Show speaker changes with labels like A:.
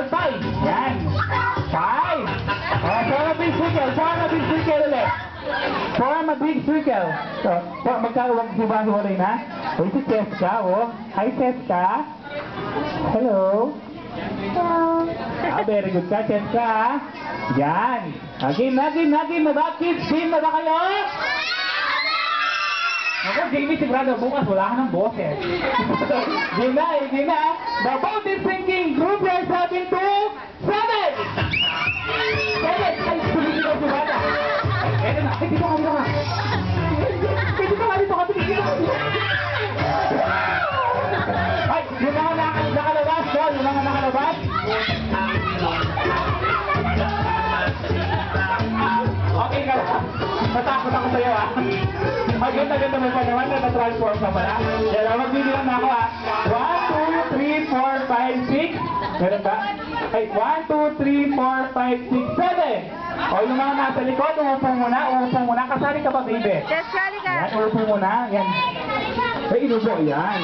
A: 5. Yan. 5. Form a big circle. Form a big circle ulit. Form a big circle. So, magkawag hiwa-hiwalay na. Uy, si Cheska, oh. Hi, Cheska. Hello. Very good ka, Cheska. Yan. Game na ba, kids? Game na ba kayo? Ako, Jamie, sigurado, bukas wala ka ng boses. Game na. The boat is sinking. Group here, 7 to 7. 7. Ay, tuloy ka, sigurado. Eto na. Ay, dito ka. Ay, yung mga nakalabas, Paul. Yung mga nakalabas. Okay ka lang. Natakot ako sa'yo, ah. Ang ganda mo pa naman, natatransform ka pala. Yan, magbibilang na ako, ah. 1, 2, 3, 4, 5, 6. Meron ba? Ay, 1, 2, 3, 4, 5, 6, 7. O, yung mga nasa likod, umupo muna. Kasali ka ba, baby?
B: Kasali ka.
A: Yan, umupo muna. Yan. Ay, inubo, yan.